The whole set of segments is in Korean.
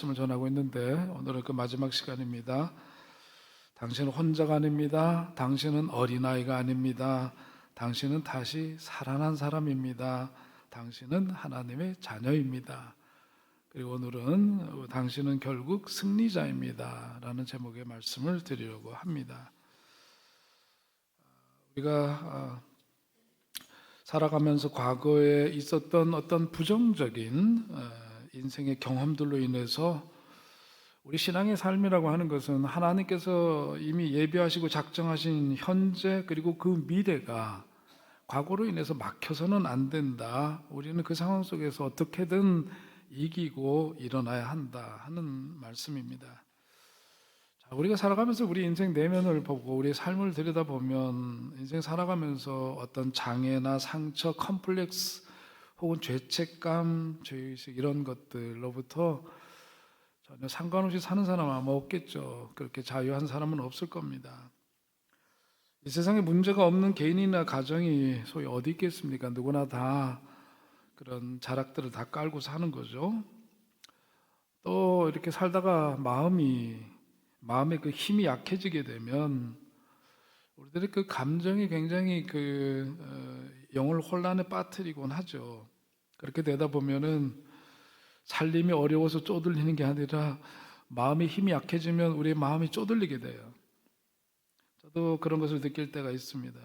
말씀을 전하고 있는데 오늘은 그 마지막 시간입니다. 당신은 혼자가 아닙니다. 당신은 어린아이가 아닙니다. 당신은 다시 살아난 사람입니다. 당신은 하나님의 자녀입니다. 그리고 오늘은 당신은 결국 승리자입니다 라는 제목의 말씀을 드리려고 합니다. 우리가 살아가면서 과거에 있었던 어떤 부정적인 인생의 경험들로 인해서 우리 신앙의 삶이라고 하는 것은 하나님께서 이미 예비하시고 작정하신 현재 그리고 그 미래가 과거로 인해서 막혀서는 안 된다. 우리는 그 상황 속에서 어떻게든 이기고 일어나야 한다 하는 말씀입니다. 자, 우리가 살아가면서 우리 인생 내면을 보고 우리의 삶을 들여다보면 인생 살아가면서 어떤 장애나 상처, 컴플렉스 혹은 죄책감, 죄의식 이런 것들로부터 전혀 상관없이 사는 사람은 아마 없겠죠. 그렇게 자유한 사람은 없을 겁니다. 이 세상에 문제가 없는 개인이나 가정이 소위 어디 있겠습니까? 누구나 다 그런 자락들을 다 깔고 사는 거죠. 또 이렇게 살다가 마음의 그 힘이 약해지게 되면 우리들의 그 감정이 굉장히 영을 혼란에 빠뜨리곤 하죠. 그렇게 되다 보면은 살림이 어려워서 쪼들리는 게 아니라 마음의 힘이 약해지면 우리의 마음이 쪼들리게 돼요. 저도 그런 것을 느낄 때가 있습니다.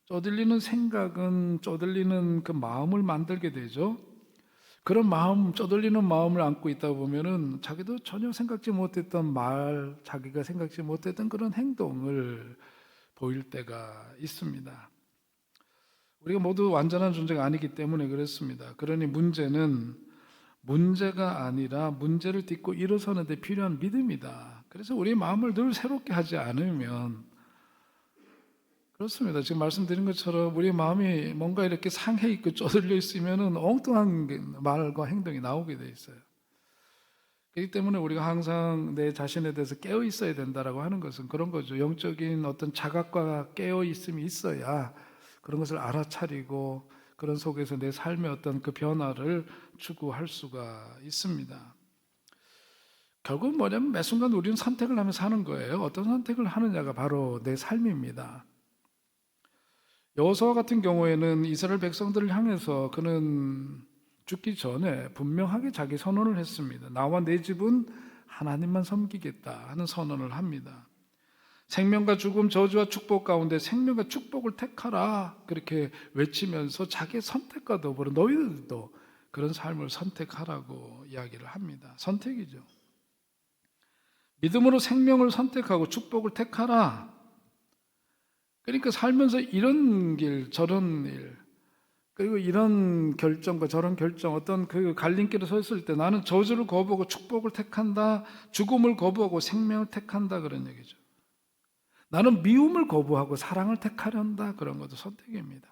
쪼들리는 생각은 쪼들리는 그 마음을 만들게 되죠. 그런 마음, 쪼들리는 마음을 안고 있다 보면은 자기도 전혀 생각지 못했던 말, 자기가 생각지 못했던 그런 행동을 보일 때가 있습니다. 우리가 모두 완전한 존재가 아니기 때문에 그렇습니다. 그러니 문제는 문제가 아니라 문제를 딛고 일어서는 데 필요한 믿음이다. 그래서 우리의 마음을 늘 새롭게 하지 않으면 그렇습니다. 지금 말씀드린 것처럼 우리의 마음이 뭔가 이렇게 상해 있고 쪼들려 있으면 엉뚱한 말과 행동이 나오게 돼 있어요. 그렇기 때문에 우리가 항상 내 자신에 대해서 깨어 있어야 된다라고 하는 것은 그런 거죠. 영적인 어떤 자각과 깨어 있음이 있어야 그런 것을 알아차리고 그런 속에서 내 삶의 어떤 그 변화를 추구할 수가 있습니다. 결국은 뭐냐면 매 순간 우리는 선택을 하면서 사는 거예요. 어떤 선택을 하느냐가 바로 내 삶입니다. 여호수아 같은 경우에는 이스라엘 백성들을 향해서 그는 죽기 전에 분명하게 자기 선언을 했습니다. 나와 내 집은 하나님만 섬기겠다 하는 선언을 합니다. 생명과 죽음, 저주와 축복 가운데 생명과 축복을 택하라 그렇게 외치면서 자기의 선택과 더불어 너희들도 그런 삶을 선택하라고 이야기를 합니다. 선택이죠. 믿음으로 생명을 선택하고 축복을 택하라. 그러니까 살면서 이런 길, 저런 일, 그리고 이런 결정과 저런 결정, 어떤 그 갈림길에 서 있을 때 나는 저주를 거부하고 축복을 택한다, 죽음을 거부하고 생명을 택한다 그런 얘기죠. 나는 미움을 거부하고 사랑을 택하련다 그런 것도 선택입니다.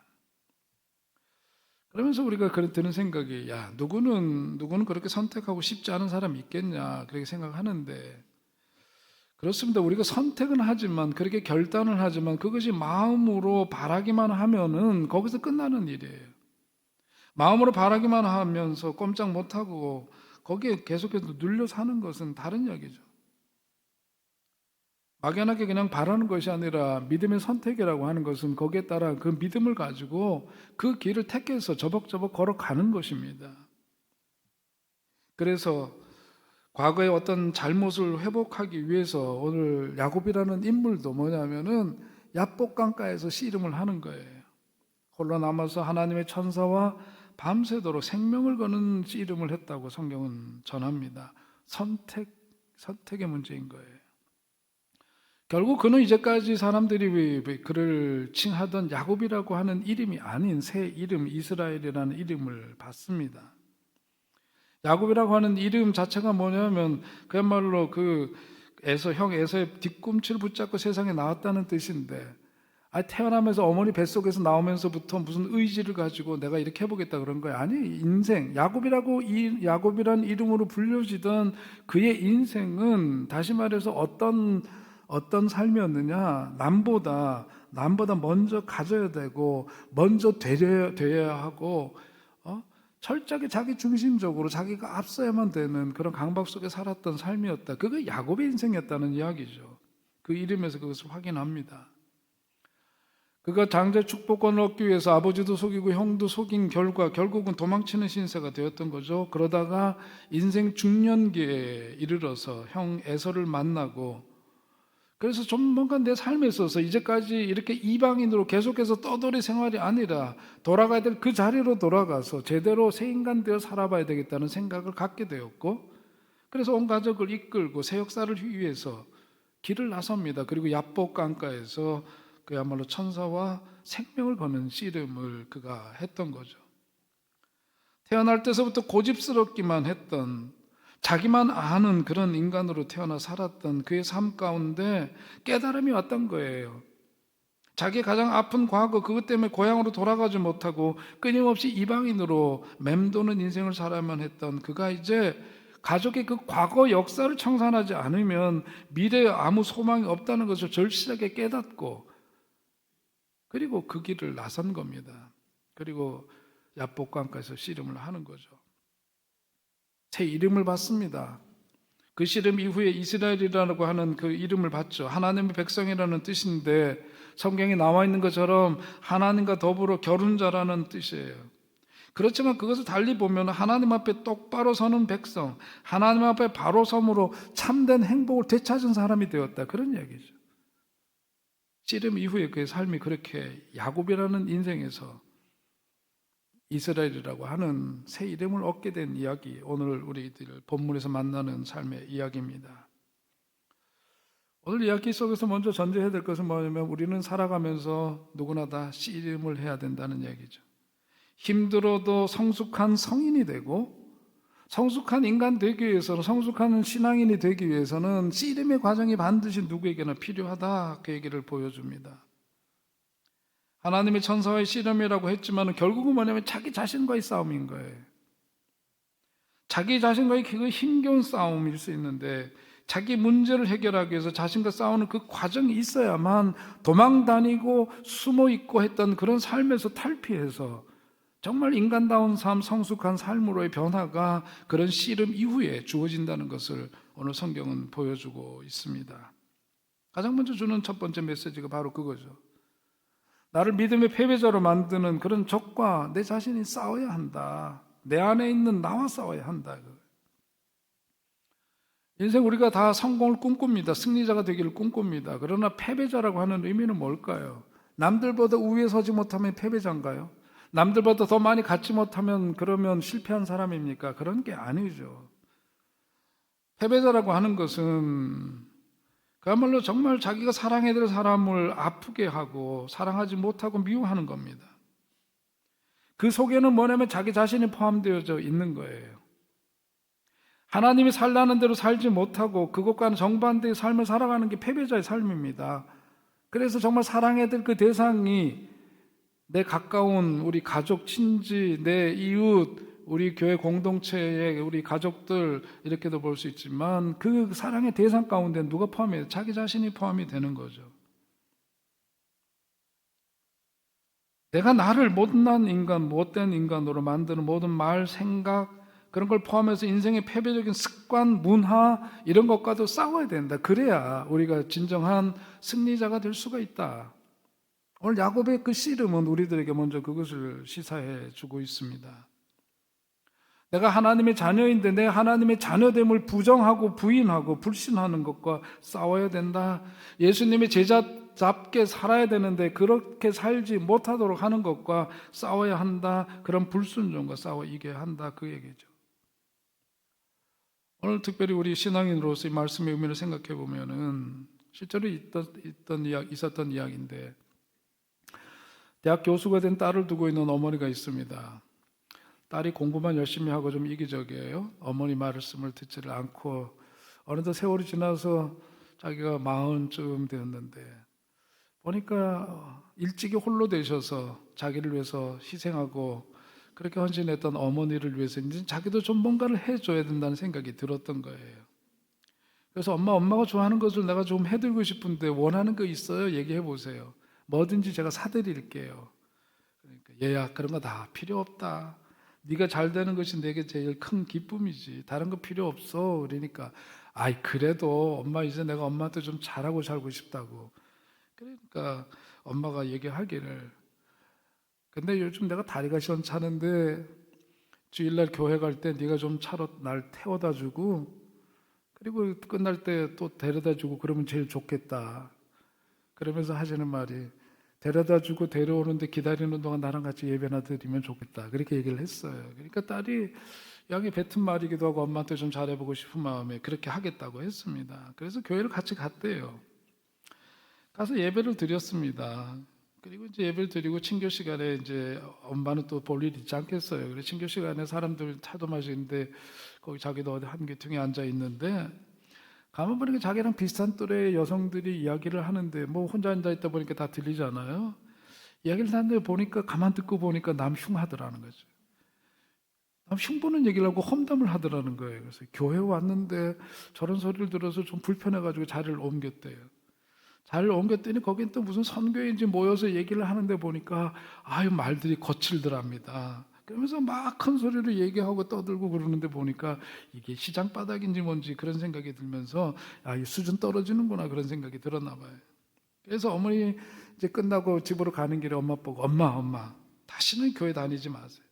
그러면서 우리가 드는 생각이 누구는 그렇게 선택하고 싶지 않은 사람이 있겠냐 그렇게 생각하는데 그렇습니다. 우리가 선택은 하지만 그렇게 결단을 하지만 그것이 마음으로 바라기만 하면은 거기서 끝나는 일이에요. 마음으로 바라기만 하면서 꼼짝 못하고 거기에 계속해서 눌려 사는 것은 다른 이야기죠. 막연하게 그냥 바라는 것이 아니라 믿음의 선택이라고 하는 것은 거기에 따라 그 믿음을 가지고 그 길을 택해서 저벅저벅 걸어가는 것입니다. 그래서 과거의 어떤 잘못을 회복하기 위해서 오늘 야곱이라는 인물도 뭐냐면은 야복강가에서 씨름을 하는 거예요. 홀로 남아서 하나님의 천사와 밤새도록 생명을 거는 씨름을 했다고 성경은 전합니다. 선택의 문제인 거예요. 결국 그는 이제까지 사람들이 그를 칭하던 야곱이라고 하는 이름이 아닌 새 이름 이스라엘이라는 이름을 받습니다. 야곱이라고 하는 이름 자체가 뭐냐면 그야말로 에서의 뒤꿈치를 붙잡고 세상에 나왔다는 뜻인데 태어나면서 어머니 뱃속에서 나오면서부터 무슨 의지를 가지고 내가 이렇게 해보겠다 그런 거예요. 아니, 인생 야곱이라는 이름으로 불려지던 그의 인생은 다시 말해서 어떤 삶이었느냐, 남보다 먼저 가져야 되고 먼저 되어야 하고 철저하게 자기 중심적으로 자기가 앞서야만 되는 그런 강박 속에 살았던 삶이었다. 그게 야곱의 인생이었다는 이야기죠. 그 이름에서 그것을 확인합니다. 그가 장자 축복권을 얻기 위해서 아버지도 속이고 형도 속인 결과 결국은 도망치는 신세가 되었던 거죠. 그러다가 인생 중년기에 이르러서 형 에서를 만나고, 그래서 좀 뭔가 내 삶에 있어서 이제까지 이렇게 이방인으로 계속해서 떠돌이 생활이 아니라 돌아가야 될 그 자리로 돌아가서 제대로 새 인간 되어 살아봐야 되겠다는 생각을 갖게 되었고, 그래서 온 가족을 이끌고 새 역사를 위해서 길을 나섭니다. 그리고 야복 강가에서 그야말로 천사와 생명을 거는 씨름을 그가 했던 거죠. 태어날 때서부터 고집스럽기만 했던, 자기만 아는 그런 인간으로 태어나 살았던 그의 삶 가운데 깨달음이 왔던 거예요. 자기 가장 아픈 과거, 그것 때문에 고향으로 돌아가지 못하고 끊임없이 이방인으로 맴도는 인생을 살아야만 했던 그가 이제 가족의 그 과거 역사를 청산하지 않으면 미래에 아무 소망이 없다는 것을 절실하게 깨닫고, 그리고 그 길을 나선 겁니다. 그리고 야복강가에서 씨름을 하는 거죠. 새 이름을 받습니다. 그 씨름 이후에 이스라엘이라고 하는 그 이름을 받죠. 하나님의 백성이라는 뜻인데 성경에 나와 있는 것처럼 하나님과 더불어 겨룬자라는 뜻이에요. 그렇지만 그것을 달리 보면 하나님 앞에 똑바로 서는 백성, 하나님 앞에 바로 섬으로 참된 행복을 되찾은 사람이 되었다, 그런 이야기죠. 씨름 이후에 그의 삶이 그렇게 야곱이라는 인생에서 이스라엘이라고 하는 새 이름을 얻게 된 이야기, 오늘 우리들 본문에서 만나는 삶의 이야기입니다. 오늘 이야기 속에서 먼저 전제해야 될 것은 뭐냐면 우리는 살아가면서 누구나 다 씨름을 해야 된다는 얘기죠. 힘들어도 성숙한 성인이 되고 성숙한 인간 되기 위해서는, 성숙한 신앙인이 되기 위해서는 씨름의 과정이 반드시 누구에게나 필요하다, 그 얘기를 보여줍니다. 하나님의 천사와의 씨름이라고 했지만 결국은 뭐냐면 자기 자신과의 싸움인 거예요. 자기 자신과의 그 힘겨운 싸움일 수 있는데, 자기 문제를 해결하기 위해서 자신과 싸우는 그 과정이 있어야만 도망 다니고 숨어 있고 했던 그런 삶에서 탈피해서 정말 인간다운 삶, 성숙한 삶으로의 변화가 그런 씨름 이후에 주어진다는 것을 오늘 성경은 보여주고 있습니다. 가장 먼저 주는 첫 번째 메시지가 바로 그거죠. 나를 믿음의 패배자로 만드는 그런 적과 내 자신이 싸워야 한다. 내 안에 있는 나와 싸워야 한다. 인생 우리가 다 성공을 꿈꿉니다. 승리자가 되기를 꿈꿉니다. 그러나 패배자라고 하는 의미는 뭘까요? 남들보다 우위에 서지 못하면 패배자인가요? 남들보다 더 많이 갖지 못하면 그러면 실패한 사람입니까? 그런 게 아니죠. 패배자라고 하는 것은 그야말로 정말 자기가 사랑해야 될 사람을 아프게 하고 사랑하지 못하고 미워하는 겁니다. 그 속에는 뭐냐면 자기 자신이 포함되어져 있는 거예요. 하나님이 살라는 대로 살지 못하고 그것과는 정반대의 삶을 살아가는 게 패배자의 삶입니다. 그래서 정말 사랑해야 될 그 대상이 내 가까운 우리 가족, 친지, 내 이웃, 우리 교회 공동체의 우리 가족들, 이렇게도 볼 수 있지만 그 사랑의 대상 가운데 누가 포함해요? 자기 자신이 포함이 되는 거죠. 내가 나를 못난 인간, 못된 인간으로 만드는 모든 말, 생각, 그런 걸 포함해서 인생의 패배적인 습관, 문화, 이런 것과도 싸워야 된다. 그래야 우리가 진정한 승리자가 될 수가 있다. 오늘 야곱의 그 씨름은 우리들에게 먼저 그것을 시사해 주고 있습니다. 내가 하나님의 자녀인데 내 하나님의 자녀됨을 부정하고 부인하고 불신하는 것과 싸워야 된다. 예수님의 제자답게 살아야 되는데 그렇게 살지 못하도록 하는 것과 싸워야 한다. 그런 불순종과 싸워 이겨야 한다, 그 얘기죠. 오늘 특별히 우리 신앙인으로서 이 말씀의 의미를 생각해 보면은 실제로 있었던 이야기인데, 대학 교수가 된 딸을 두고 있는 어머니가 있습니다. 딸이 공부만 열심히 하고 좀 이기적이에요. 어머니 말씀을 듣지를 않고 어느덧 세월이 지나서 자기가 40쯤 되었는데 보니까 일찍이 홀로 되셔서 자기를 위해서 희생하고 그렇게 헌신했던 어머니를 위해서 이제 자기도 좀 뭔가를 해줘야 된다는 생각이 들었던 거예요. 그래서 엄마가 좋아하는 것을 내가 좀 해드리고 싶은데 원하는 거 있어요? 얘기해 보세요. 뭐든지 제가 사드릴게요. 그러니까 얘야, 그런 거 다 필요 없다. 네가 잘 되는 것이 내게 제일 큰 기쁨이지. 다른 거 필요 없어. 그러니까 아이 그래도 엄마 이제 내가 엄마한테 좀 잘하고 살고 싶다고. 그러니까 엄마가 얘기하기를 근데 요즘 내가 다리가 시원찮은데 주일날 교회 갈 때 네가 좀 차로 날 태워다 주고 그리고 끝날 때 또 데려다 주고 그러면 제일 좋겠다. 그러면서 하시는 말이 데려다 주고 데려오는데 기다리는 동안 나랑 같이 예배나 드리면 좋겠다. 그렇게 얘기를 했어요. 그러니까 딸이 양이 뱉은 말이기도 하고 엄마한테 좀 잘해보고 싶은 마음에 그렇게 하겠다고 했습니다. 그래서 교회를 같이 갔대요. 가서 예배를 드렸습니다. 그리고 이제 예배를 드리고 친교 시간에 이제 엄마는 또 볼 일 있지 않겠어요. 그래서 친교 시간에 사람들 차도 마시는데 거기 자기도 어디 한 귀퉁이에 앉아 있는데 가만 보니까 자기랑 비슷한 또래의 여성들이 이야기를 하는데 뭐 혼자 앉아 있다 보니까 다 들리잖아요. 이야기를 하는데 보니까 가만 듣고 보니까 남 흉하더라는 거죠. 남 흉보는 얘기를 하고 험담을 하더라는 거예요. 그래서 교회 왔는데 저런 소리를 들어서 좀 불편해가지고 자리를 옮겼대요. 자리를 옮겼더니 거긴 또 무슨 선교인지 모여서 얘기를 하는데 보니까 아유 말들이 거칠더랍니다. 그러면서 막 큰 소리로 얘기하고 떠들고 그러는데 보니까 이게 시장 바닥인지 뭔지 그런 생각이 들면서 아, 이 수준 떨어지는구나 그런 생각이 들었나 봐요. 그래서 어머니 이제 끝나고 집으로 가는 길에 엄마 보고 엄마 다시는 교회 다니지 마세요.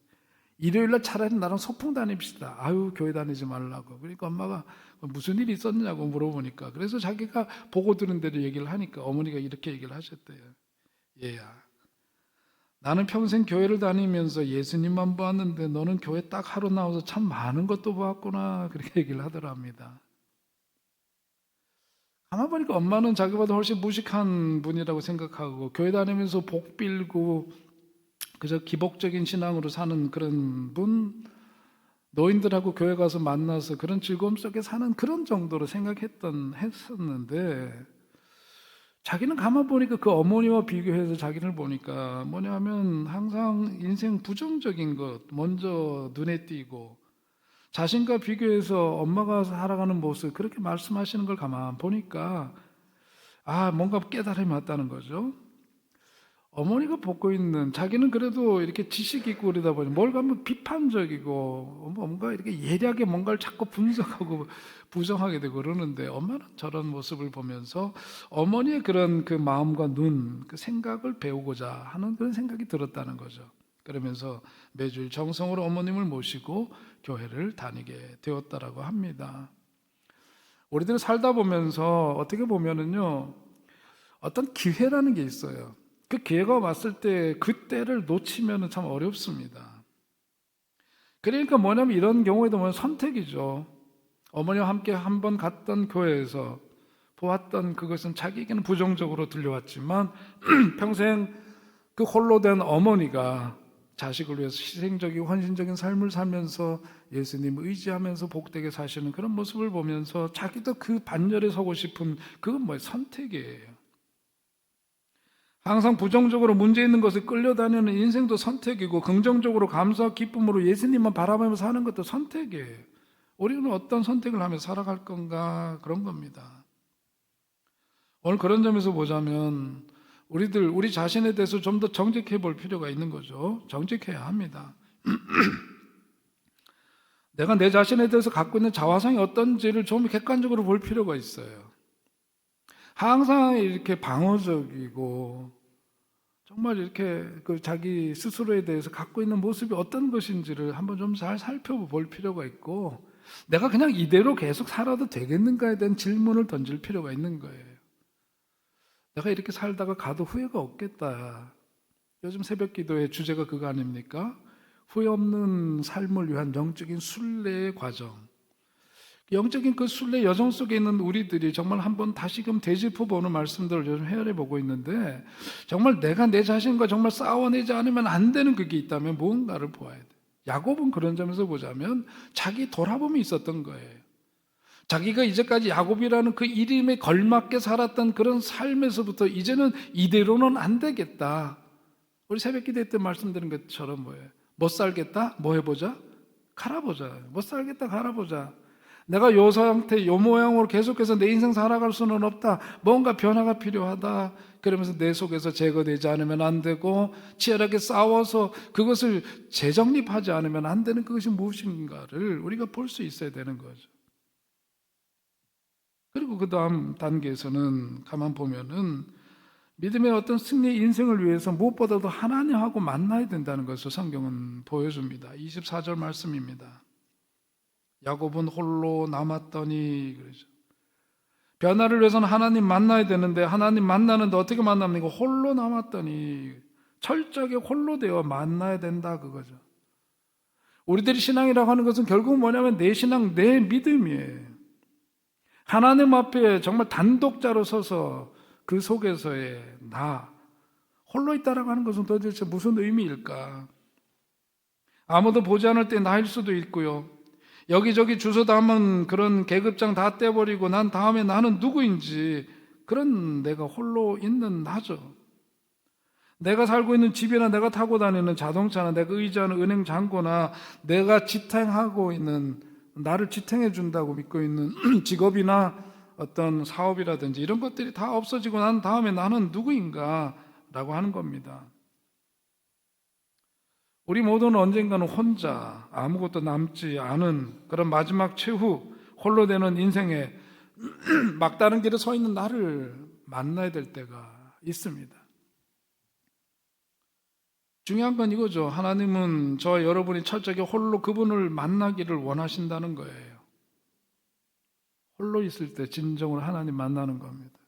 일요일날 차라리 나랑 소풍 다닙시다. 아유 교회 다니지 말라고. 그러니까 엄마가 무슨 일이 있었냐고 물어보니까 그래서 자기가 보고 들은 대로 얘기를 하니까 어머니가 이렇게 얘기를 하셨대요. 얘야 나는 평생 교회를 다니면서 예수님만 보았는데 너는 교회 딱 하루 나와서 참 많은 것도 보았구나 그렇게 얘기를 하더랍니다. 가만 보니까 엄마는 자기보다 훨씬 무식한 분이라고 생각하고 교회 다니면서 복 빌고 그저 기복적인 신앙으로 사는 그런 분, 노인들하고 교회 가서 만나서 그런 즐거움 속에 사는 그런 정도로 했었는데 자기는 가만 보니까 그 어머니와 비교해서 자기를 보니까 뭐냐면 항상 인생 부정적인 것 먼저 눈에 띄고 자신과 비교해서 엄마가 살아가는 모습 그렇게 말씀하시는 걸 가만 보니까 아 뭔가 깨달음이 왔다는 거죠. 어머니가 보고 있는 자기는 그래도 이렇게 지식이 있고 그러다 보니 뭔가 뭐 비판적이고 뭔가 이렇게 예리하게 뭔가를 자꾸 분석하고 부정하게 되고 그러는데 엄마는 저런 모습을 보면서 어머니의 그런 그 마음과 눈, 그 생각을 배우고자 하는 그런 생각이 들었다는 거죠. 그러면서 매주일 정성으로 어머님을 모시고 교회를 다니게 되었다라고 합니다. 우리들 살다 보면서 어떻게 보면은요, 어떤 기회라는 게 있어요. 그 기회가 왔을 때 그때를 놓치면 참 어렵습니다. 그러니까 뭐냐면 이런 경우에도 뭐냐면 선택이죠. 어머니와 함께 한번 갔던 교회에서 보았던 그것은 자기에게는 부정적으로 들려왔지만 평생 그 홀로 된 어머니가 자식을 위해서 희생적이고 헌신적인 삶을 살면서 예수님 의지하면서 복되게 사시는 그런 모습을 보면서 자기도 그 반열에 서고 싶은 그건 뭐예요? 선택이에요. 항상 부정적으로 문제 있는 것을 끌려다니는 인생도 선택이고 긍정적으로 감사와 기쁨으로 예수님만 바라보면서 사는 것도 선택이에요. 우리는 어떤 선택을 하며 살아갈 건가 그런 겁니다. 오늘 그런 점에서 보자면 우리 자신에 대해서 좀 더 정직해 볼 필요가 있는 거죠. 정직해야 합니다. 내가 내 자신에 대해서 갖고 있는 자화상이 어떤지를 좀 객관적으로 볼 필요가 있어요. 항상 이렇게 방어적이고 정말 이렇게 그 자기 스스로에 대해서 갖고 있는 모습이 어떤 것인지를 한번 좀 잘 살펴볼 필요가 있고 내가 그냥 이대로 계속 살아도 되겠는가에 대한 질문을 던질 필요가 있는 거예요. 내가 이렇게 살다가 가도 후회가 없겠다. 요즘 새벽 기도의 주제가 그거 아닙니까? 후회 없는 삶을 위한 영적인 순례의 과정. 영적인 그 순례 여정 속에 있는 우리들이 정말 한번 다시금 되짚어보는 말씀들을 요즘 헤아려보고 있는데 정말 내가 내 자신과 정말 싸워내지 않으면 안 되는 그게 있다면 무언가를 보아야 돼. 야곱은 그런 점에서 보자면 자기 돌아봄이 있었던 거예요. 자기가 이제까지 야곱이라는 그 이름에 걸맞게 살았던 그런 삶에서부터 이제는 이대로는 안 되겠다. 우리 새벽 기도 때 말씀드린 것처럼 뭐예요? 못 살겠다? 뭐 해보자? 갈아보자. 못 살겠다? 갈아보자. 내가 요 상태, 요 모양으로 계속해서 내 인생 살아갈 수는 없다. 뭔가 변화가 필요하다. 그러면서 내 속에서 제거되지 않으면 안 되고 치열하게 싸워서 그것을 재정립하지 않으면 안 되는 그것이 무엇인가를 우리가 볼 수 있어야 되는 거죠. 그리고 그 다음 단계에서는 가만 보면은 믿음의 어떤 승리 인생을 위해서 무엇보다도 하나님하고 만나야 된다는 것을 성경은 보여줍니다. 24절 말씀입니다. 야곱은 홀로 남았더니 그러죠. 변화를 위해서는 하나님 만나야 되는데 하나님 만나는데 어떻게 만납니까? 홀로 남았더니 철저하게 홀로 되어 만나야 된다 그거죠. 우리들이 신앙이라고 하는 것은 결국은 뭐냐면 내 신앙, 내 믿음이에요. 하나님 앞에 정말 단독자로 서서 그 속에서의 나 홀로 있다라고 하는 것은 도대체 무슨 의미일까? 아무도 보지 않을 때 나일 수도 있고요. 여기저기 주소 담은 그런 계급장 다 떼버리고 난 다음에 나는 누구인지 그런 내가 홀로 있는 나죠. 내가 살고 있는 집이나 내가 타고 다니는 자동차나 내가 의지하는 은행 잔고나 내가 지탱하고 있는 나를 지탱해 준다고 믿고 있는 직업이나 어떤 사업이라든지 이런 것들이 다 없어지고 난 다음에 나는 누구인가 라고 하는 겁니다. 우리 모두는 언젠가는 혼자 아무것도 남지 않은 그런 마지막 최후 홀로 되는 인생의 막다른 길에 서 있는 나를 만나야 될 때가 있습니다. 중요한 건 이거죠. 하나님은 저와 여러분이 철저하게 홀로 그분을 만나기를 원하신다는 거예요. 홀로 있을 때 진정으로 하나님 만나는 겁니다.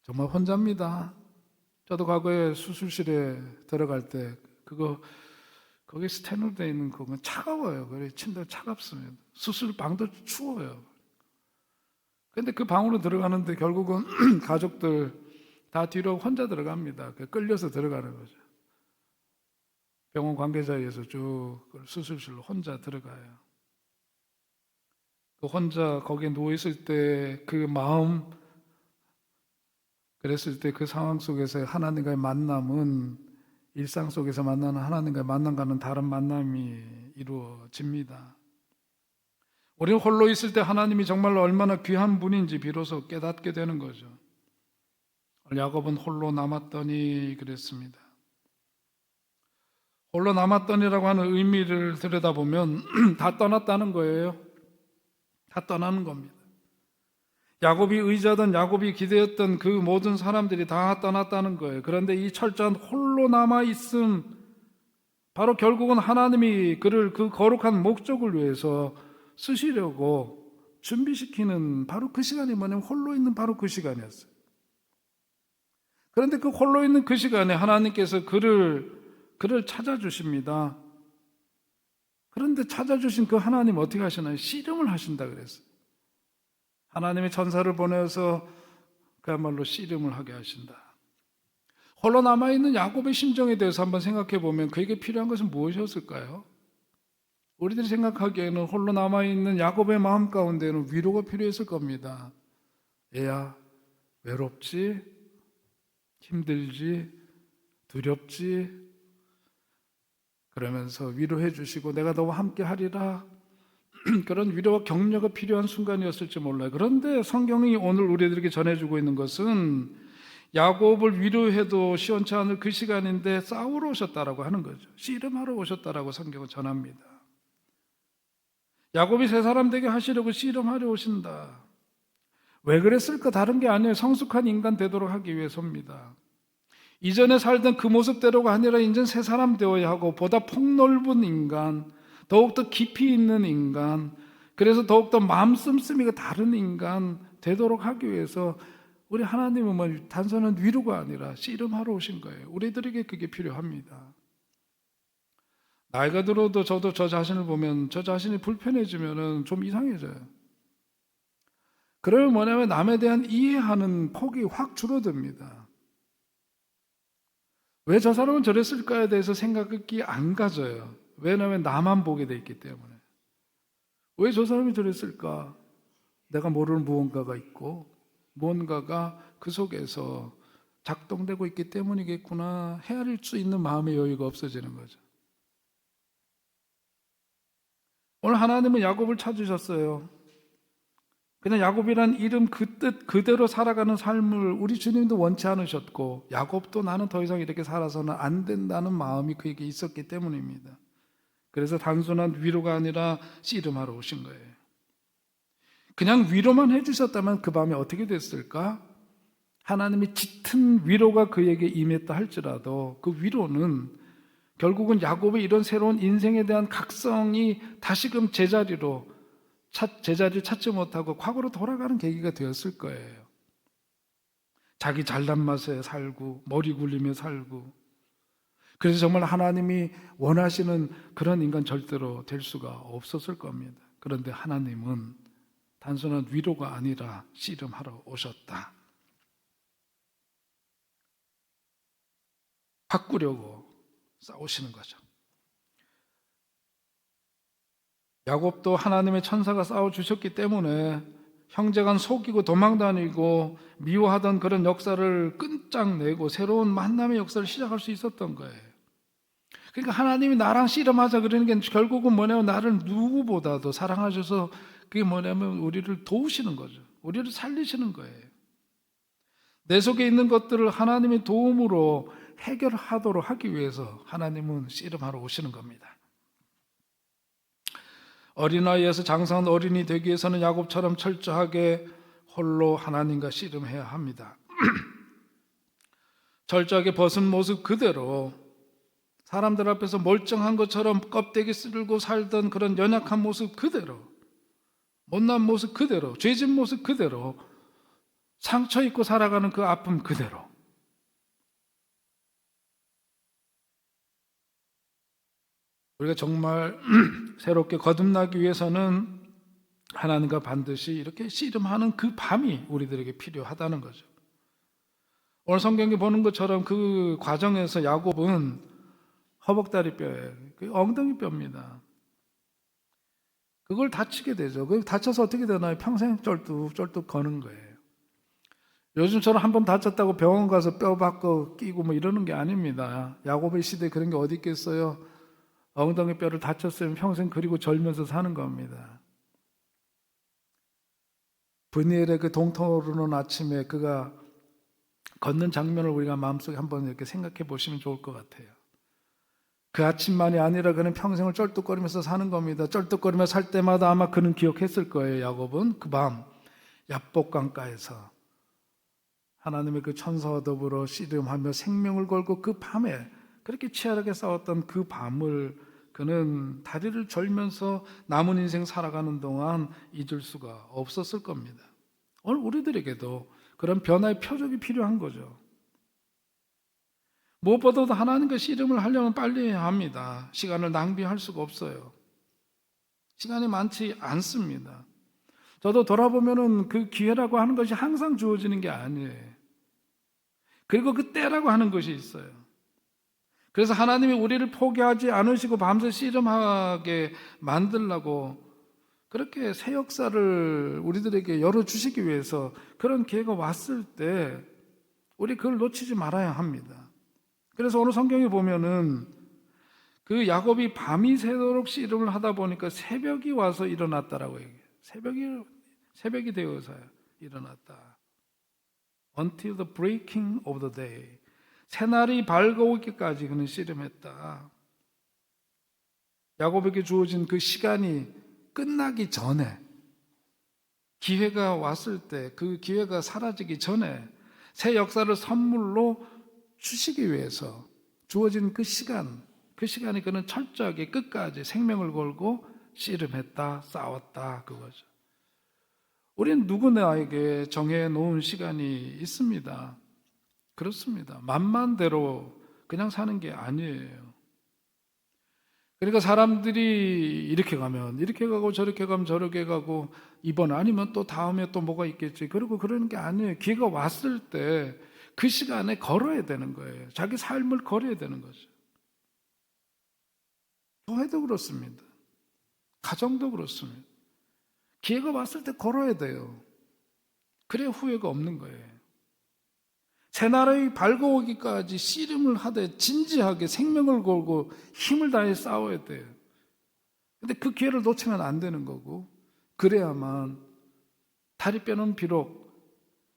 정말 혼자입니다. 저도 과거에 수술실에 들어갈 때 거기 스테노로 되어 있는 그건 차가워요. 그래 침대가 차갑습니다. 수술방도 추워요. 근데 그 방으로 들어가는데 결국은 가족들 다 뒤로 혼자 들어갑니다. 끌려서 들어가는 거죠. 병원 관계자에 의해서 쭉 수술실로 혼자 들어가요. 그 혼자 거기에 누워있을 때 그 마음, 그랬을 때 그 상황 속에서 하나님과의 만남은 일상 속에서 만나는 하나님과의 만남과는 다른 만남이 이루어집니다. 우리는 홀로 있을 때 하나님이 정말로 얼마나 귀한 분인지 비로소 깨닫게 되는 거죠. 야곱은 홀로 남았더니 그랬습니다. 홀로 남았더니라고 하는 의미를 들여다보면 다 떠났다는 거예요. 다 떠나는 겁니다. 야곱이 의지하던 야곱이 기대했던 그 모든 사람들이 다 떠났다는 거예요. 그런데 이 철저한 홀로 남아있음, 바로 결국은 하나님이 그를 그 거룩한 목적을 위해서 쓰시려고 준비시키는 바로 그 시간이 뭐냐면 홀로 있는 바로 그 시간이었어요. 그런데 그 홀로 있는 그 시간에 하나님께서 그를 찾아주십니다. 그런데 찾아주신 그 하나님 어떻게 하시나요? 씨름을 하신다 그랬어요. 하나님의 천사를 보내서 그야말로 씨름을 하게 하신다. 홀로 남아있는 야곱의 심정에 대해서 한번 생각해 보면 그에게 필요한 것은 무엇이었을까요? 우리들이 생각하기에는 홀로 남아있는 야곱의 마음 가운데는 위로가 필요했을 겁니다. 얘야, 외롭지? 힘들지? 두렵지? 그러면서 위로해 주시고 내가 너와 함께 하리라. 그런 위로와 격려가 필요한 순간이었을지 몰라요. 그런데 성경이 오늘 우리들에게 전해주고 있는 것은 야곱을 위로해도 시원치 않을 그 시간인데 싸우러 오셨다라고 하는 거죠. 씨름하러 오셨다라고 성경은 전합니다. 야곱이 세 사람 되게 하시려고 씨름하러 오신다. 왜 그랬을까? 다른 게 아니에요. 성숙한 인간 되도록 하기 위해서입니다. 이전에 살던 그 모습대로가 아니라 이제는 새 사람 되어야 하고 보다 폭넓은 인간, 더욱더 깊이 있는 인간, 그래서 더욱더 마음 씀씀이가 다른 인간 되도록 하기 위해서 우리 하나님은 뭐 단순한 위로가 아니라 씨름하러 오신 거예요. 우리들에게 그게 필요합니다. 나이가 들어도 저도 저 자신을 보면 저 자신이 불편해지면 좀 이상해져요. 그러면 뭐냐면 남에 대한 이해하는 폭이 확 줄어듭니다. 왜 저 사람은 저랬을까에 대해서 생각이 안 가져요. 왜냐하면 나만 보게 돼 있기 때문에. 왜 저 사람이 저랬을까? 내가 모르는 무언가가 있고 무언가가 그 속에서 작동되고 있기 때문이겠구나 헤아릴 수 있는 마음의 여유가 없어지는 거죠. 오늘 하나님은 야곱을 찾으셨어요. 그냥 야곱이란 이름 그 뜻 그대로 살아가는 삶을 우리 주님도 원치 않으셨고, 야곱도 나는 더 이상 이렇게 살아서는 안 된다는 마음이 그에게 있었기 때문입니다. 그래서 단순한 위로가 아니라 씨름하러 오신 거예요. 그냥 위로만 해주셨다면 그 밤에 어떻게 됐을까? 하나님이 짙은 위로가 그에게 임했다 할지라도 그 위로는 결국은 야곱의 이런 새로운 인생에 대한 각성이 다시금 제자리를 찾지 못하고 과거로 돌아가는 계기가 되었을 거예요. 자기 잘난 맛에 살고 머리 굴리며 살고, 그래서 정말 하나님이 원하시는 그런 인간 절대로 될 수가 없었을 겁니다. 그런데 하나님은 단순한 위로가 아니라 씨름하러 오셨다. 바꾸려고 싸우시는 거죠. 야곱도 하나님의 천사가 싸워주셨기 때문에 형제간 속이고 도망다니고 미워하던 그런 역사를 끈짝내고 새로운 만남의 역사를 시작할 수 있었던 거예요. 그러니까 하나님이 나랑 씨름하자 그러는 게 결국은 뭐냐면 나를 누구보다도 사랑하셔서 그게 뭐냐면 우리를 도우시는 거죠. 우리를 살리시는 거예요. 내 속에 있는 것들을 하나님의 도움으로 해결하도록 하기 위해서 하나님은 씨름하러 오시는 겁니다. 어린아이에서 장성한 어린이 되기 위해서는 야곱처럼 철저하게 홀로 하나님과 씨름해야 합니다. 철저하게 벗은 모습 그대로, 사람들 앞에서 멀쩡한 것처럼 껍데기 쓸고 살던 그런 연약한 모습 그대로, 못난 모습 그대로, 죄진 모습 그대로, 상처 입고 살아가는 그 아픔 그대로, 우리가 정말 새롭게 거듭나기 위해서는 하나님과 반드시 이렇게 씨름하는 그 밤이 우리들에게 필요하다는 거죠. 오늘 성경에 보는 것처럼 그 과정에서 야곱은 허벅다리 뼈에 그 엉덩이 뼈입니다. 그걸 다치게 되죠. 그 다쳐서 어떻게 되나요? 평생 쩔뚝쩔뚝 거는 거예요. 요즘처럼 한 번 다쳤다고 병원 가서 뼈 바꿔 끼고 뭐 이러는 게 아닙니다. 야곱의 시대에 그런 게 어디 있겠어요? 엉덩이 뼈를 다쳤으면 평생 그리고 절면서 사는 겁니다. 브니엘의 그 동토르는 아침에 그가 걷는 장면을 우리가 마음속에 한번 이렇게 생각해 보시면 좋을 것 같아요. 그 아침만이 아니라 그는 평생을 쩔뚝거리면서 사는 겁니다. 쩔뚝거리며 살 때마다 아마 그는 기억했을 거예요. 야곱은 그 밤 야복강가에서 하나님의 그 천사와 더불어 씨름하며 생명을 걸고 그 밤에 그렇게 치열하게 싸웠던 그 밤을 그는 다리를 절면서 남은 인생 살아가는 동안 잊을 수가 없었을 겁니다. 오늘 우리들에게도 그런 변화의 표적이 필요한 거죠. 무엇보다도 하나님과 씨름을 하려면 빨리 해야 합니다. 시간을 낭비할 수가 없어요. 시간이 많지 않습니다. 저도 돌아보면은 그 기회라고 하는 것이 항상 주어지는 게 아니에요. 그리고 그 때라고 하는 것이 있어요. 그래서 하나님이 우리를 포기하지 않으시고 밤새 씨름하게 만들려고 그렇게 새 역사를 우리들에게 열어주시기 위해서 그런 기회가 왔을 때 우리 그걸 놓치지 말아야 합니다. 그래서 오늘 성경에 보면은 그 야곱이 밤이 새도록 씨름을 하다 보니까 새벽이 와서 일어났다라고 얘기해요. 새벽이 되어서 일어났다. Until the breaking of the day. 새날이 밝아오기까지 그는 씨름했다. 야곱에게 주어진 그 시간이 끝나기 전에, 기회가 왔을 때, 그 기회가 사라지기 전에 새 역사를 선물로 주시기 위해서 주어진 그 시간이 그는 철저하게 끝까지 생명을 걸고 씨름했다, 싸웠다, 그거죠. 우리는 누구나에게 정해놓은 시간이 있습니다. 그렇습니다. 만만대로 그냥 사는 게 아니에요. 그러니까 사람들이 이렇게 가면 이렇게 가고 저렇게 가면 저렇게 가고 이번 아니면 또 다음에 또 뭐가 있겠지. 그리고 그러는 게 아니에요. 기회가 왔을 때 그 시간에 걸어야 되는 거예요. 자기 삶을 걸어야 되는 거죠. 교회도 그렇습니다. 가정도 그렇습니다. 기회가 왔을 때 걸어야 돼요. 그래야 후회가 없는 거예요. 새날이 밝아오기까지 씨름을 하되 진지하게 생명을 걸고 힘을 다해 싸워야 돼요. 근데 그 기회를 놓치면 안 되는 거고, 그래야만 다리뼈는 비록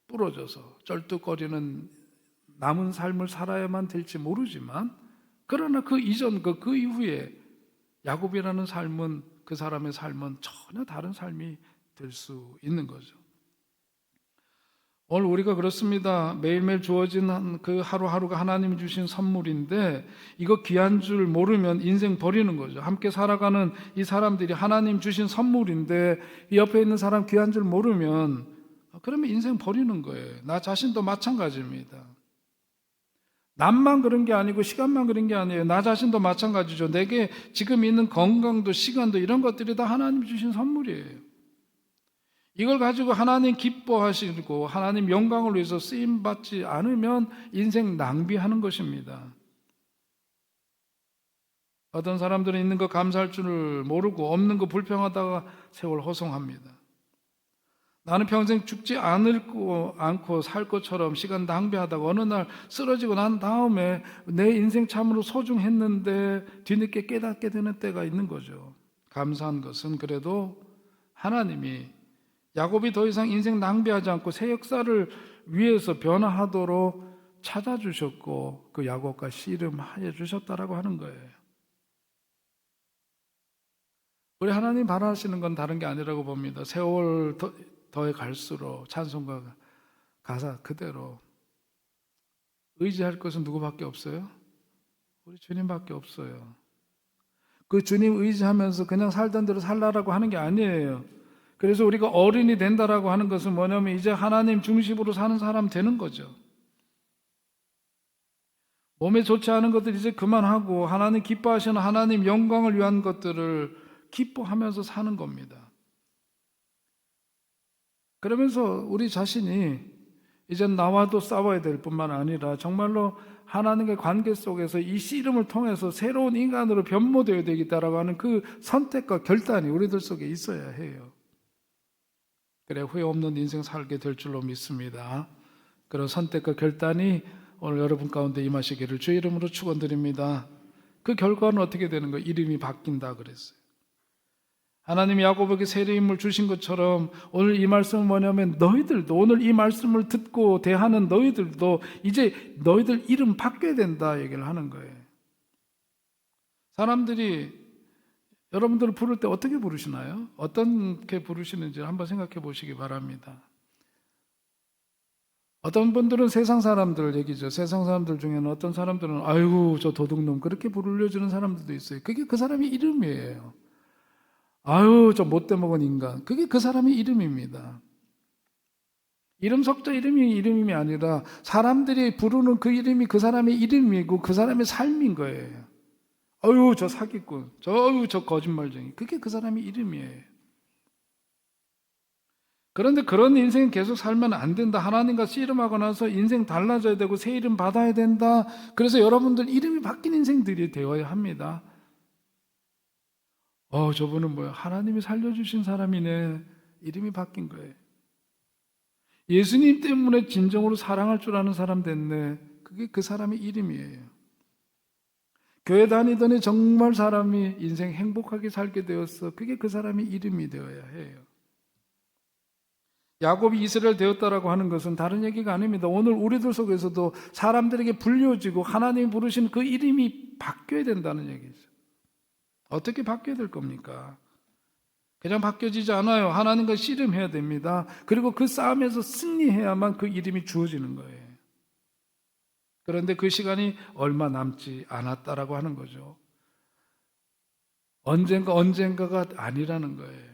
부러져서 쩔뚝거리는 남은 삶을 살아야만 될지 모르지만, 그러나 그 이전 그 이후에 야곱이라는 삶은, 그 사람의 삶은 전혀 다른 삶이 될 수 있는 거죠. 오늘 우리가 그렇습니다. 매일매일 주어진 그 하루하루가 하나님이 주신 선물인데, 이거 귀한 줄 모르면 인생 버리는 거죠. 함께 살아가는 이 사람들이 하나님 주신 선물인데, 이 옆에 있는 사람 귀한 줄 모르면 그러면 인생 버리는 거예요. 나 자신도 마찬가지입니다. 남만 그런 게 아니고 시간만 그런 게 아니에요. 나 자신도 마찬가지죠. 내게 지금 있는 건강도 시간도 이런 것들이 다 하나님 주신 선물이에요. 이걸 가지고 하나님 기뻐하시고 하나님 영광을 위해서 쓰임받지 않으면 인생 낭비하는 것입니다. 어떤 사람들은 있는 거 감사할 줄 모르고 없는 거 불평하다가 세월 허송합니다. 나는 평생 죽지 않고 살 것처럼 시간 낭비하다가 어느 날 쓰러지고 난 다음에 내 인생 참으로 소중했는데 뒤늦게 깨닫게 되는 때가 있는 거죠. 감사한 것은 그래도 하나님이 야곱이 더 이상 인생 낭비하지 않고 새 역사를 위해서 변화하도록 찾아주셨고 그 야곱과 씨름하여 주셨다라고 하는 거예요. 우리 하나님 바라시는 건 다른 게 아니라고 봅니다. 세월 더해 갈수록 찬송가 가사 그대로 의지할 것은 누구밖에 없어요? 우리 주님밖에 없어요. 그 주님 의지하면서 그냥 살던 대로 살라라고 하는 게 아니에요. 그래서 우리가 어른이 된다라고 하는 것은 뭐냐면 이제 하나님 중심으로 사는 사람 되는 거죠. 몸에 좋지 않은 것들 이제 그만하고 하나님 기뻐하시는 하나님 영광을 위한 것들을 기뻐하면서 사는 겁니다. 그러면서 우리 자신이 이제 나와도 싸워야 될 뿐만 아니라 정말로 하나님의 관계 속에서 이 씨름을 통해서 새로운 인간으로 변모되어야 되겠다라고 하는 그 선택과 결단이 우리들 속에 있어야 해요. 그래 후회 없는 인생 살게 될 줄로 믿습니다. 그런 선택과 결단이 오늘 여러분 가운데 임하시기를 주의 이름으로 축원드립니다. 그 결과는 어떻게 되는 거예요? 이름이 바뀐다 그랬어요. 하나님이 야곱에게 새 이름을 주신 것처럼 오늘 이 말씀은 뭐냐면 너희들도 오늘 이 말씀을 듣고 대하는 너희들도 이제 너희들 이름 바뀌어야 된다 얘기를 하는 거예요. 사람들이 여러분들을 부를 때 어떻게 부르시나요? 어떻게 부르시는지 한번 생각해 보시기 바랍니다. 어떤 분들은 세상 사람들 얘기죠. 세상 사람들 중에는 어떤 사람들은 아이고 저 도둑놈 그렇게 불려주는 사람들도 있어요. 그게 그 사람의 이름이에요. 아유 저 못돼 먹은 인간 그게 그 사람의 이름입니다. 이름 석자 이름이 아니라 사람들이 부르는 그 이름이 그 사람의 이름이고 그 사람의 삶인 거예요. 아유 저 사기꾼 저 거짓말쟁이 그게 그 사람의 이름이에요. 그런데 그런 인생 계속 살면 안 된다. 하나님과 씨름하고 나서 인생 달라져야 되고 새 이름 받아야 된다. 그래서 여러분들 이름이 바뀐 인생들이 되어야 합니다. 저분은 뭐야? 하나님이 살려주신 사람이네. 이름이 바뀐 거예요. 예수님 때문에 진정으로 사랑할 줄 아는 사람 됐네. 그게 그 사람의 이름이에요. 교회 다니더니 정말 사람이 인생 행복하게 살게 되었어. 그게 그 사람의 이름이 되어야 해요. 야곱이 이스라엘 되었다라고 하는 것은 다른 얘기가 아닙니다. 오늘 우리들 속에서도 사람들에게 불려지고 하나님이 부르신 그 이름이 바뀌어야 된다는 얘기죠. 어떻게 바뀌어야 될 겁니까? 그냥 바뀌어지지 않아요. 하나님과 씨름해야 됩니다. 그리고 그 싸움에서 승리해야만 그 이름이 주어지는 거예요. 그런데 그 시간이 얼마 남지 않았다라고 하는 거죠. 언젠가가 아니라는 거예요.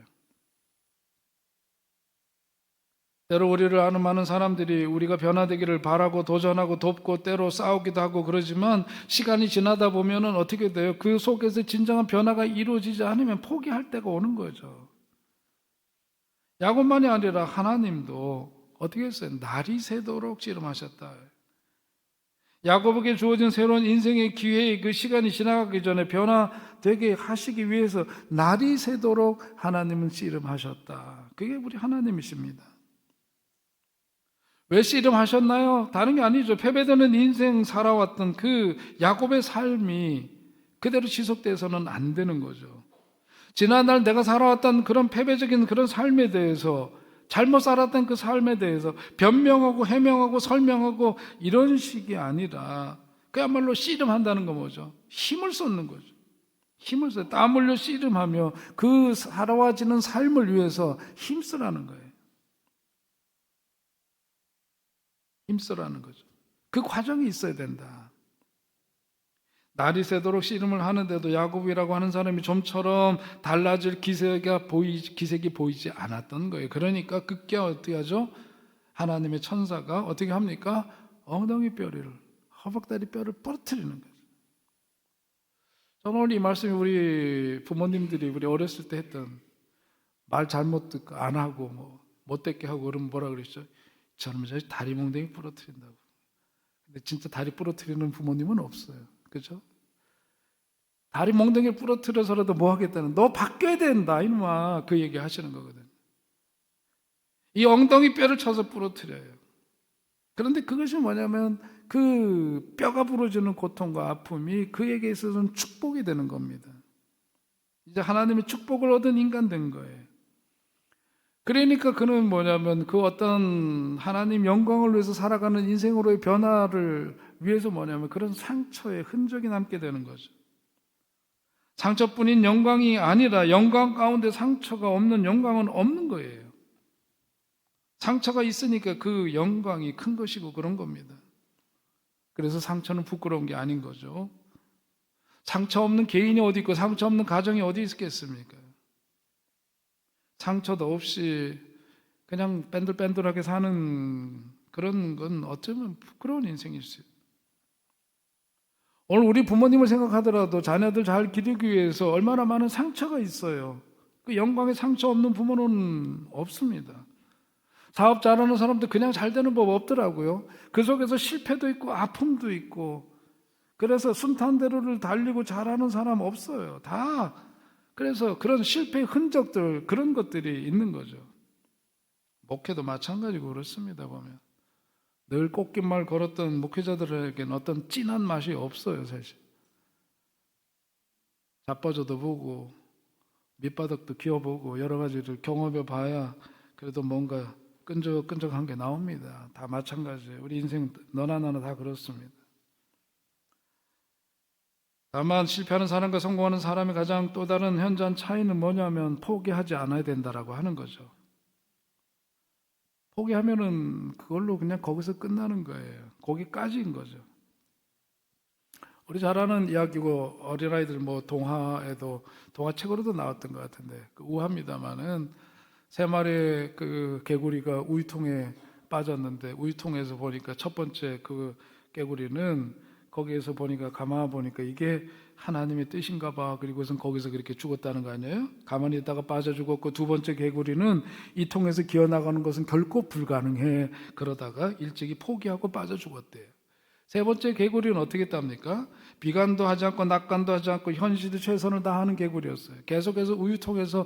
때로 우리를 아는 많은 사람들이 우리가 변화되기를 바라고 도전하고 돕고 때로 싸우기도 하고 그러지만 시간이 지나다 보면은 어떻게 돼요? 그 속에서 진정한 변화가 이루어지지 않으면 포기할 때가 오는 거죠. 야곱만이 아니라 하나님도 어떻게 했어요? 날이 새도록 씨름하셨다. 야곱에게 주어진 새로운 인생의 기회의 그 시간이 지나가기 전에 변화되게 하시기 위해서 날이 새도록 하나님은 씨름하셨다. 그게 우리 하나님이십니다. 왜 씨름하셨나요? 다른 게 아니죠. 패배되는 인생 살아왔던 그 야곱의 삶이 그대로 지속돼서는 안 되는 거죠. 지난날 내가 살아왔던 그런 패배적인 그런 삶에 대해서 잘못 살았던 그 삶에 대해서 변명하고 해명하고 설명하고 이런 식이 아니라 그야말로 씨름한다는 거 뭐죠? 힘을 쏟는 거죠. 힘을 써. 땀 흘려 씨름하며 그 살아와지는 삶을 위해서 힘쓰라는 거예요. 힘쓰라는 거죠. 그 과정이 있어야 된다. 날이 새도록 씨름을 하는데도 야곱이라고 하는 사람이 좀처럼 달라질 기색이 보이지 않았던 거예요. 그러니까 급기야 어떻게 하죠? 하나님의 천사가 어떻게 합니까? 엉덩이 뼈를, 허벅다리 뼈를 부러뜨리는 거죠. 저는 오늘 이 말씀이 우리 부모님들이 우리 어렸을 때 했던 말 잘못 듣고 안 하고 못되게 하고 그러면 뭐라 그랬죠? 저놈의 자식 다리 몽둥이 부러뜨린다고. 근데 진짜 다리 부러뜨리는 부모님은 없어요. 그죠? 다리 몽둥이를 부러뜨려서라도 뭐 하겠다는, 너 바뀌어야 된다 이놈아, 그 얘기 하시는 거거든요. 이 엉덩이 뼈를 쳐서 부러뜨려요. 그런데 그것이 뭐냐면 그 뼈가 부러지는 고통과 아픔이 그에게 있어서는 축복이 되는 겁니다. 이제 하나님의 축복을 얻은 인간 된 거예요. 그러니까 그는 뭐냐면 그 어떤 하나님 영광을 위해서 살아가는 인생으로의 변화를 위해서 뭐냐면 그런 상처의 흔적이 남게 되는 거죠. 상처뿐인 영광이 아니라 영광 가운데 상처가 없는 영광은 없는 거예요. 상처가 있으니까 그 영광이 큰 것이고 그런 겁니다. 그래서 상처는 부끄러운 게 아닌 거죠. 상처 없는 개인이 어디 있고 상처 없는 가정이 어디 있겠습니까? 상처도 없이 그냥 뺀들뺀들하게 사는 그런 건 어쩌면 부끄러운 인생일 수 있어요. 오늘 우리 부모님을 생각하더라도 자녀들 잘 기르기 위해서 얼마나 많은 상처가 있어요. 그 영광에 상처 없는 부모는 없습니다. 사업 잘하는 사람도 그냥 잘 되는 법 없더라고요. 그 속에서 실패도 있고 아픔도 있고, 그래서 순탄대로를 달리고 잘하는 사람 없어요. 다 그래서 그런 실패의 흔적들, 그런 것들이 있는 거죠. 목회도 마찬가지고 그렇습니다. 보면 늘 꽃깃말 걸었던 목회자들에게는 어떤 진한 맛이 없어요. 사실 자빠져도 보고 밑바닥도 기어보고 여러 가지를 경험해 봐야 그래도 뭔가 끈적끈적한 게 나옵니다. 다 마찬가지예요. 우리 인생 너나 나나 다 그렇습니다. 다만 실패하는 사람과 성공하는 사람의 가장 또 다른 현저한 차이는 뭐냐면 포기하지 않아야 된다라고 하는 거죠. 포기하면은 그걸로 그냥 거기서 끝나는 거예요. 거기까지인 거죠. 우리 잘 아는 이야기고 어린아이들 동화에도 동화책으로도 나왔던 것 같은데 우합니다마는 세 마리의 그 개구리가 우유통에 빠졌는데 우유통에서 보니까 첫 번째 그 개구리는 거기에서 보니까 가만 보니까 이게 하나님의 뜻인가 봐. 그리고선 거기서 그렇게 죽었다는 거 아니에요? 가만히 있다가 빠져 죽었고 두 번째 개구리는 이 통에서 기어나가는 것은 결코 불가능해. 그러다가 일찍이 포기하고 빠져 죽었대요. 세 번째 개구리는 어떻게 했답니까? 비관도 하지 않고 낙관도 하지 않고 현실의 최선을 다하는 개구리였어요. 계속해서 우유통에서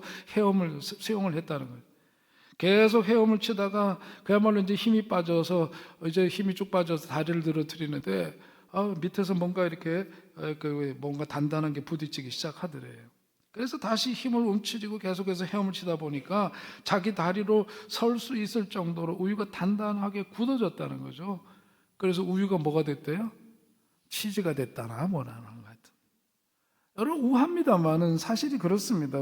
수영을 했다는 거예요. 계속 헤엄을 치다가 그야말로 이제 힘이 빠져서 이제 힘이 쭉 빠져서 다리를 늘어뜨리는데 밑에서 뭔가 이렇게 뭔가 단단한 게 부딪히기 시작하더래요. 그래서 다시 힘을 움츠리고 계속해서 헤엄을 치다 보니까 자기 다리로 설 수 있을 정도로 우유가 단단하게 굳어졌다는 거죠. 그래서 우유가 뭐가 됐대요? 치즈가 됐다나 뭐라는 것 같은. 여러분 우합니다만은 사실이 그렇습니다.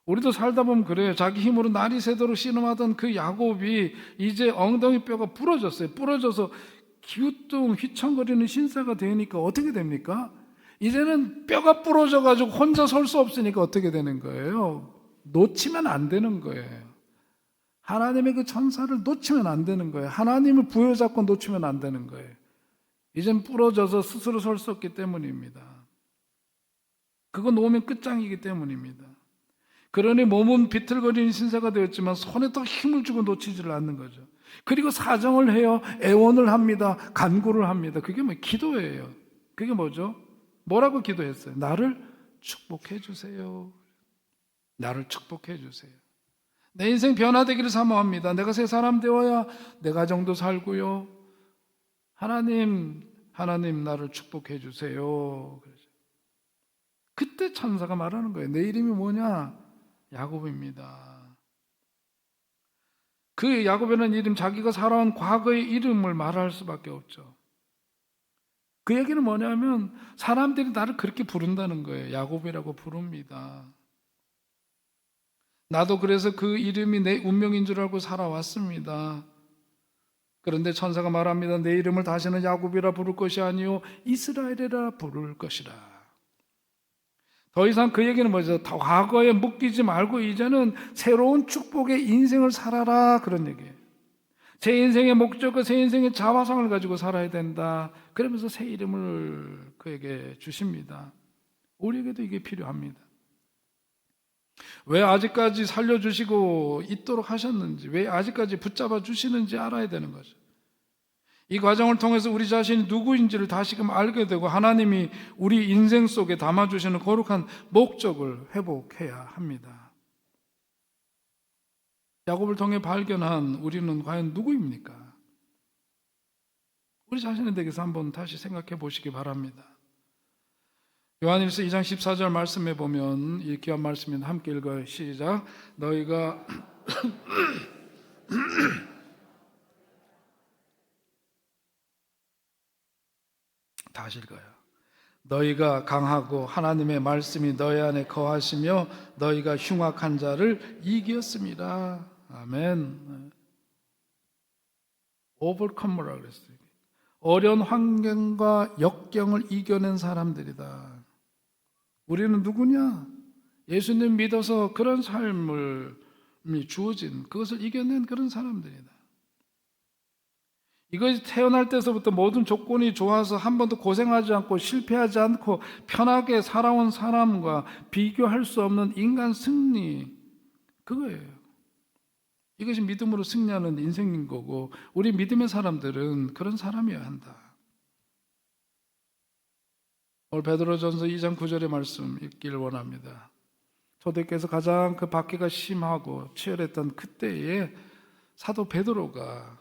우리도 살다 보면 그래요. 자기 힘으로 날이 새도록 씨름하던 그 야곱이 이제 엉덩이 뼈가 부러졌어요. 부러져서 기우뚱 휘청거리는 신사가 되니까 어떻게 됩니까? 이제는 뼈가 부러져가지고 혼자 설 수 없으니까 어떻게 되는 거예요? 놓치면 안 되는 거예요. 하나님의 그 천사를 놓치면 안 되는 거예요. 하나님을 부여잡고 놓치면 안 되는 거예요. 이젠 부러져서 스스로 설 수 없기 때문입니다. 그거 놓으면 끝장이기 때문입니다. 그러니 몸은 비틀거리는 신사가 되었지만 손에 더 힘을 주고 놓치지를 않는 거죠. 그리고 사정을 해요. 애원을 합니다. 간구를 합니다. 그게 기도예요. 그게 뭐죠? 뭐라고 기도했어요? 나를 축복해 주세요. 나를 축복해 주세요. 내 인생 변화되기를 사모합니다. 내가 새 사람 되어야 내 가정도 살고요. 하나님 나를 축복해 주세요. 그때 천사가 말하는 거예요. 내 이름이 뭐냐? 야곱입니다. 그 야곱이라는 이름, 자기가 살아온 과거의 이름을 말할 수밖에 없죠. 그 얘기는 뭐냐면 사람들이 나를 그렇게 부른다는 거예요. 야곱이라고 부릅니다. 나도 그래서 그 이름이 내 운명인 줄 알고 살아왔습니다. 그런데 천사가 말합니다. 내 이름을 다시는 야곱이라 부를 것이 아니요 이스라엘이라 부를 것이라. 더 이상 그 얘기는 뭐죠? 과거에 묶이지 말고 이제는 새로운 축복의 인생을 살아라, 그런 얘기예요. 새 인생의 목적과 새 인생의 자화상을 가지고 살아야 된다. 그러면서 새 이름을 그에게 주십니다. 우리에게도 이게 필요합니다. 왜 아직까지 살려주시고 있도록 하셨는지, 왜 아직까지 붙잡아 주시는지 알아야 되는 거죠. 이 과정을 통해서 우리 자신이 누구인지를 다시금 알게 되고 하나님이 우리 인생 속에 담아주시는 거룩한 목적을 회복해야 합니다. 야곱을 통해 발견한 우리는 과연 누구입니까? 우리 자신에 대해서 한번 다시 생각해 보시기 바랍니다. 요한일서 2장 14절 말씀에 보면 이 귀한 말씀입니다. 함께 읽어요. 시작. 너희가 다시 읽어요. 너희가 강하고 하나님의 말씀이 너희 안에 거하시며 너희가 흉악한 자를 이겼습니다. 아멘. 오버컴머라 그랬어요. 어려운 환경과 역경을 이겨낸 사람들이다. 우리는 누구냐? 예수님 믿어서 그런 삶을 주어진, 그것을 이겨낸 그런 사람들이다. 이것이 태어날 때서부터 모든 조건이 좋아서 한 번도 고생하지 않고 실패하지 않고 편하게 살아온 사람과 비교할 수 없는 인간 승리, 그거예요. 이것이 믿음으로 승리하는 인생인 거고, 우리 믿음의 사람들은 그런 사람이어야 한다. 오늘 베드로전서 2장 9절의 말씀 읽기를 원합니다. 초대교회에서 가장 그 박해가 심하고 치열했던 그때에 사도 베드로가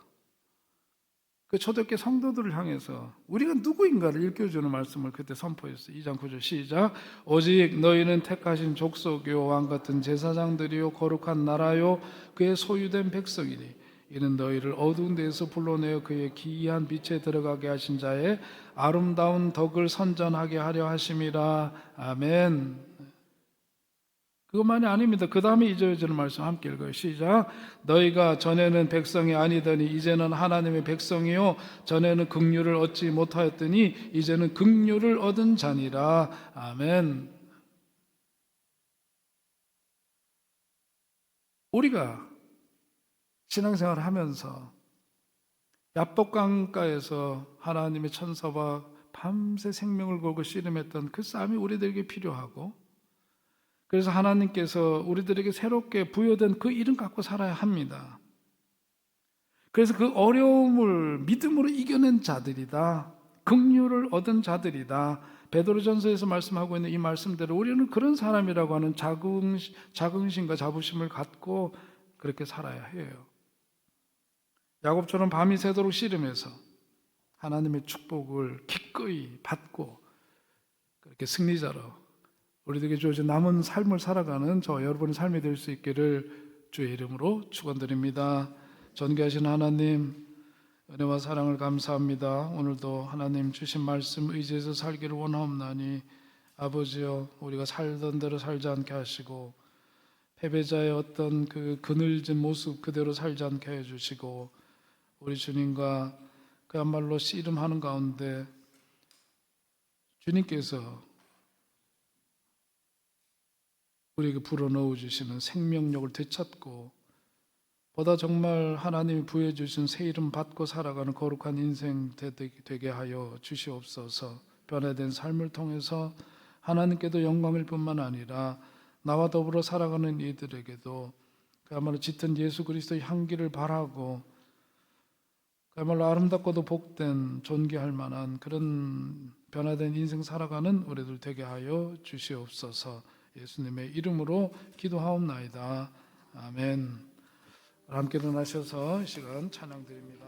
그 초대교회 성도들을 향해서 우리가 누구인가를 일깨워주는 말씀을 그때 선포했어요. 2장 9절 시작. 오직 너희는 택하신 족속이요 왕같은 제사장들이요 거룩한 나라요 그의 소유된 백성이니 이는 너희를 어두운 데에서 불러내어 그의 기이한 빛에 들어가게 하신 자의 아름다운 덕을 선전하게 하려 하심이라. 아멘. 그것만이 아닙니다. 그 다음에 이어지는 말씀 함께 읽어요. 시작. 너희가 전에는 백성이 아니더니 이제는 하나님의 백성이요 전에는 긍휼을 얻지 못하였더니 이제는 긍휼을 얻은 자니라. 아멘. 우리가 신앙생활을 하면서 야복강가에서 하나님의 천사와 밤새 생명을 걸고 씨름했던 그 싸움이 우리들에게 필요하고, 그래서 하나님께서 우리들에게 새롭게 부여된 그 이름 갖고 살아야 합니다. 그래서 그 어려움을 믿음으로 이겨낸 자들이다. 긍휼을 얻은 자들이다. 베드로전서에서 말씀하고 있는 이 말씀대로 우리는 그런 사람이라고 하는 자긍심과 자부심을 갖고 그렇게 살아야 해요. 야곱처럼 밤이 새도록 씨름해서 하나님의 축복을 기꺼이 받고 그렇게 승리자로 우리들에게 주어진 남은 삶을 살아가는 저 여러분의 삶이 될 수 있기를 주의 이름으로 축원드립니다. 전개하신 하나님, 은혜와 사랑을 감사합니다. 오늘도 하나님 주신 말씀 의지해서 살기를 원하옵나니 아버지여, 우리가 살던 대로 살지 않게 하시고 패배자의 어떤 그 그늘진 모습 그대로 살지 않게 해주시고, 우리 주님과 그야말로 씨름하는 가운데 주님께서 우리에게 불어넣어 주시는 생명력을 되찾고 보다 정말 하나님이 부여해 주신 새 이름 받고 살아가는 거룩한 인생 되게 하여 주시옵소서. 변화된 삶을 통해서 하나님께도 영광일 뿐만 아니라 나와 더불어 살아가는 이들에게도 그야말로 짙은 예수 그리스도의 향기를 바라고 그야말로 아름답고도 복된 존귀할 만한 그런 변화된 인생 살아가는 우리들 되게 하여 주시옵소서. 예수님의 이름으로 기도하옵나이다. 아멘. 함께 일어나셔서 이 시간 찬양 드립니다.